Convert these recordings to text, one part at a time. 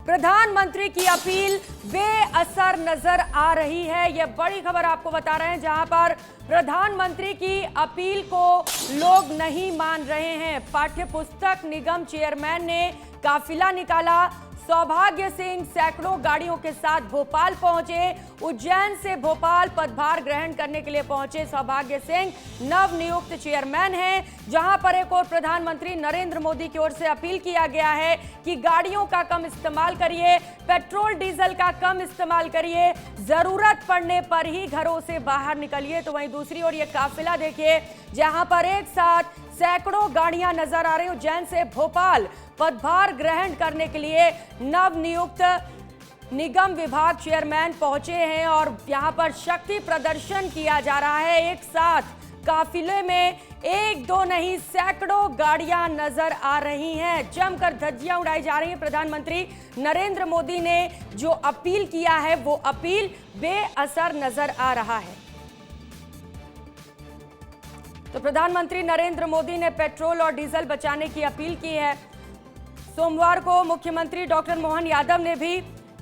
प्रधानमंत्री की अपील बेअसर नजर आ रही है। यह बड़ी खबर आपको बता रहे हैं, जहां पर प्रधानमंत्री की अपील को लोग नहीं मान रहे हैं। पाठ्य पुस्तक निगम चेयरमैन ने काफिला निकाला। सौभाग्य सिंह सैकड़ों गाड़ियों के साथ भोपाल पहुंचे। उज्जैन से भोपाल पदभार ग्रहण करने के लिए पहुंचे सौभाग्य सिंह नवनियुक्त चेयरमैन हैं, जहां पर एक और प्रधानमंत्री नरेंद्र मोदी की ओर से अपील किया गया है कि गाड़ियों का कम इस्तेमाल करिए, पेट्रोल डीजल का कम इस्तेमाल करिए, जरूरत पड़ने पर ही घरों से बाहर निकलिए। तो वहीं दूसरी ओर ये काफिला देखिए, जहां पर एक साथ सैकड़ों गाड़ियां नजर आ रही। उज्जैन से भोपाल पदभार ग्रहण करने के लिए नवनियुक्त निगम विभाग चेयरमैन पहुंचे हैं और यहां पर शक्ति प्रदर्शन किया जा रहा है। एक साथ काफिले में एक दो नहीं सैकड़ों गाड़ियां नजर आ रही हैं। जमकर धज्जियां उड़ाई जा रही हैं। प्रधानमंत्री नरेंद्र मोदी ने जो अपील किया है वो अपील बेअसर नजर आ रहा है। तो प्रधानमंत्री नरेंद्र मोदी ने पेट्रोल और डीजल बचाने की अपील की है। सोमवार को मुख्यमंत्री डॉक्टर मोहन यादव ने भी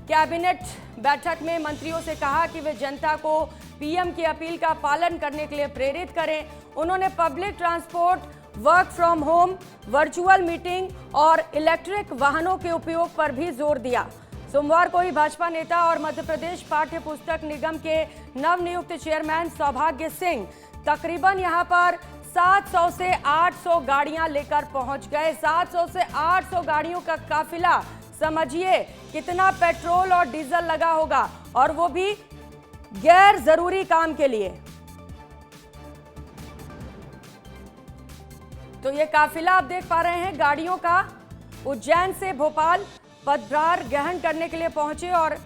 कैबिनेट बैठक में मंत्रियों से कहा कि वे जनता को पीएम की अपील का पालन करने के लिए प्रेरित करें। उन्होंने public transport, work from home, virtual meeting और इलेक्ट्रिक वाहनों के उपयोग पर भी जोर दिया। सोमवार को ही भाजपा नेता और मध्य प्रदेश पाठ्य पुस्तक निगम के नवनियुक्त चेयरमैन सौभाग्य सिंह तकरीबन यहां पर 700 से 800 गाड़ियां लेकर पहुंच गए। 700 से 800 गाड़ियों का काफिला, समझिए कितना पेट्रोल और डीजल लगा होगा, और वो भी गैर जरूरी काम के लिए। तो ये काफिला आप देख पा रहे हैं गाड़ियों का उज्जैन से भोपाल पदभार ग्रहण करने के लिए पहुंचे, और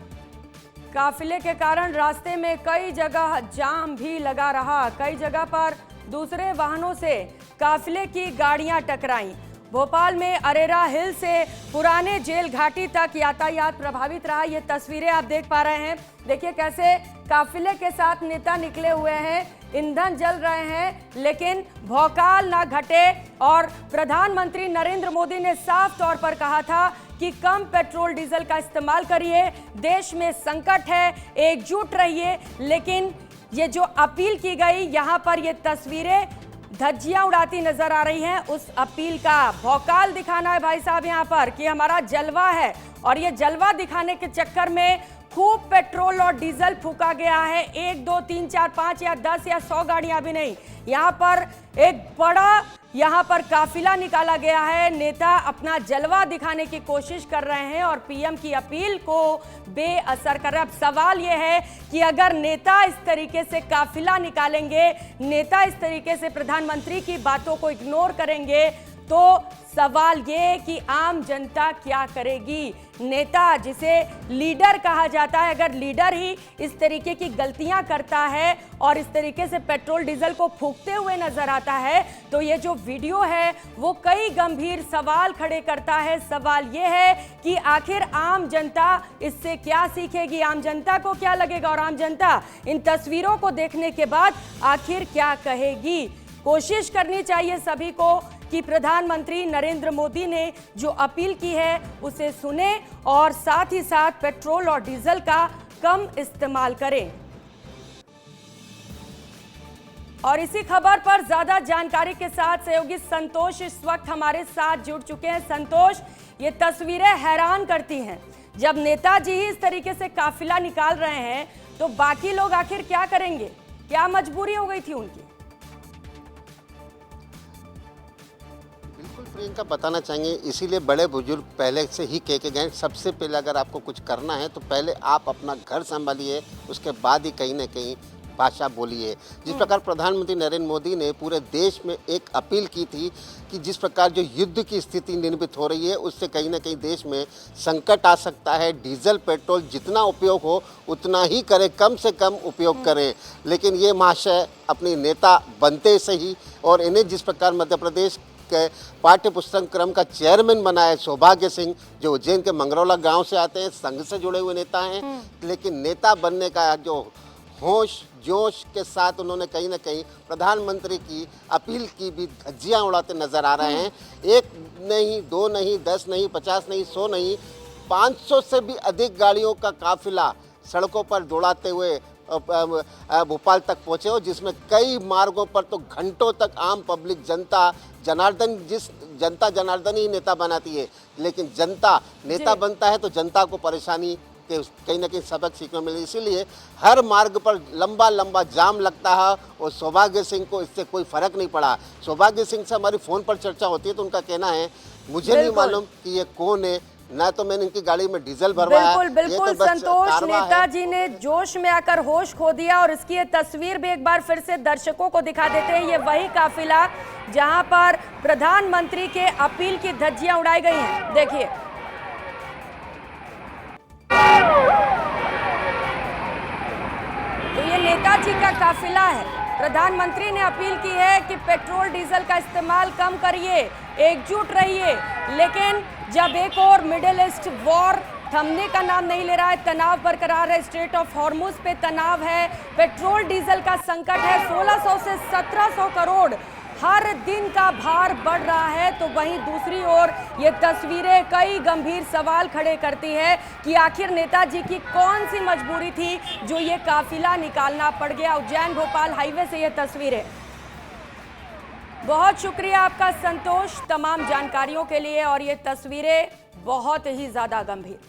काफिले के कारण रास्ते में कई जगह जाम भी लगा रहा। कई जगह पर दूसरे वाहनों से काफिले की गाड़ियां टकराईं। भोपाल में अरेरा हिल से पुराने जेल घाटी तक यातायात प्रभावित रहा। ये तस्वीरें आप देख पा रहे हैं। देखिए कैसे काफिले के साथ नेता निकले हुए हैं, ईंधन जल रहे हैं, लेकिन भौकाल ना घटे। और प्रधानमंत्री नरेंद्र मोदी ने साफ तौर पर कहा था कि कम पेट्रोल डीजल का इस्तेमाल करिए, देश में संकट है, एकजुट रहिए। लेकिन ये जो अपील की गई, यहां पर ये तस्वीरें धज्जियां उड़ाती नजर आ रही हैं। उस अपील का भौकाल दिखाना है भाई साहब यहाँ पर कि हमारा जलवा है, और ये जलवा दिखाने के चक्कर में खूब पेट्रोल और डीजल फूका गया है। 1 2 3 4 5 या 10 या 100 गाड़ियां भी नहीं, यहाँ पर एक बड़ा काफिला निकाला गया है। नेता अपना जलवा दिखाने की कोशिश कर रहे हैं और पीएम की अपील को बेअसर कर रहे हैं। अब सवाल यह है कि अगर नेता इस तरीके से काफिला निकालेंगे, नेता इस तरीके से प्रधानमंत्री की बातों को इग्नोर करेंगे, तो सवाल ये कि आम जनता क्या करेगी। नेता जिसे लीडर कहा जाता है, अगर लीडर ही इस तरीके की गलतियां करता है और इस तरीके से पेट्रोल डीजल को फूंकते हुए नजर आता है, तो ये जो वीडियो है वो कई गंभीर सवाल खड़े करता है। सवाल ये है कि आखिर आम जनता इससे क्या सीखेगी, आम जनता को क्या लगेगा, और आम जनता इन तस्वीरों को देखने के बाद आखिर क्या कहेगी। कोशिश करनी चाहिए सभी को कि प्रधानमंत्री नरेंद्र मोदी ने जो अपील की है उसे सुने और साथ ही साथ पेट्रोल और डीजल का कम इस्तेमाल करें। और इसी खबर पर ज्यादा जानकारी के साथ सहयोगी संतोष इस वक्त हमारे साथ जुड़ चुके हैं। संतोष, ये तस्वीरें हैरान करती हैं। जब नेताजी ही इस तरीके से काफिला निकाल रहे हैं तो बाकी लोग आखिर क्या करेंगे? क्या मजबूरी हो गई थी उनकी? प्रियंका बताना चाहेंगे, इसीलिए बड़े बुजुर्ग पहले से ही कह के गए, सबसे पहले अगर आपको कुछ करना है तो पहले आप अपना घर संभालिए, उसके बाद ही कहीं ना कहीं भाषा बोलिए। जिस प्रकार प्रधानमंत्री नरेंद्र मोदी ने पूरे देश में एक अपील की थी कि जिस प्रकार जो युद्ध की स्थिति निर्मित हो रही है, उससे कहीं ना कहीं देश में संकट आ सकता है। डीजल पेट्रोल जितना उपयोग हो उतना ही करें, कम से कम उपयोग करें। लेकिन ये महाशय अपने नेता बनते सही, और इन्हें जिस प्रकार मध्य प्रदेश पाठ्य पुस्तक क्रम का चेयरमैन बनाया सौभाग्य सिंह, जो उज्जैन के मंगरौला गांव से आते हैं, संघ से जुड़े हुए नेता हैं, लेकिन नेता बनने का जो होश जोश के साथ उन्होंने कहीं ना कहीं प्रधानमंत्री की अपील की भी धज्जियां उड़ाते नजर आ रहे हैं। 1 नहीं, 2 नहीं, 10 नहीं, 50 नहीं, 100 नहीं, 500 से भी अधिक गाड़ियों का काफिला सड़कों पर दौड़ाते हुए भोपाल तक पहुंचे हो, जिसमें कई मार्गों पर तो घंटों तक आम पब्लिक जनता जनार्दन ही नेता बनाती है, लेकिन जनता नेता बनता है तो जनता को परेशानी के कहीं ना कहीं सबक सीखने मिले। इसीलिए हर मार्ग पर लंबा लंबा जाम लगता है और सौभाग्य सिंह को इससे कोई फर्क नहीं पड़ा। सौभाग्य सिंह से हमारी फ़ोन पर चर्चा होती है तो उनका कहना है मुझे नहीं मालूम कि ये कौन है, ना तो मैंने इनकी गाड़ी में डीजल भरवाया। बिल्कुल संतोष, नेताजी ने जोश में आकर होश खो दिया। और इसकी ये तस्वीर भी एक बार फिर से दर्शकों को दिखा देते हैं। ये वही काफिला जहां पर प्रधानमंत्री के अपील की धज्जियां उड़ाई गई हैं। देखिए, तो ये नेताजी का काफिला है। प्रधानमंत्री ने अपील की है कि पेट्रोल डीजल का इस्तेमाल कम करिए, एकजुट रहिए। लेकिन जब एक और मिडिल ईस्ट वॉर थमने का नाम नहीं ले रहा है, तनाव बरकरार है, स्ट्रेट ऑफ हॉर्मुज पे तनाव है, पेट्रोल डीजल का संकट है, 1600 से 1700 करोड़ हर दिन का भार बढ़ रहा है, तो वहीं दूसरी ओर ये तस्वीरें कई गंभीर सवाल खड़े करती है कि आखिर नेताजी की कौन सी मजबूरी थी जो ये काफिला निकालना पड़ गया। उज्जैन भोपाल हाईवे से ये तस्वीरें। बहुत शुक्रिया आपका संतोष तमाम जानकारियों के लिए, और ये तस्वीरें बहुत ही ज्यादा गंभीर।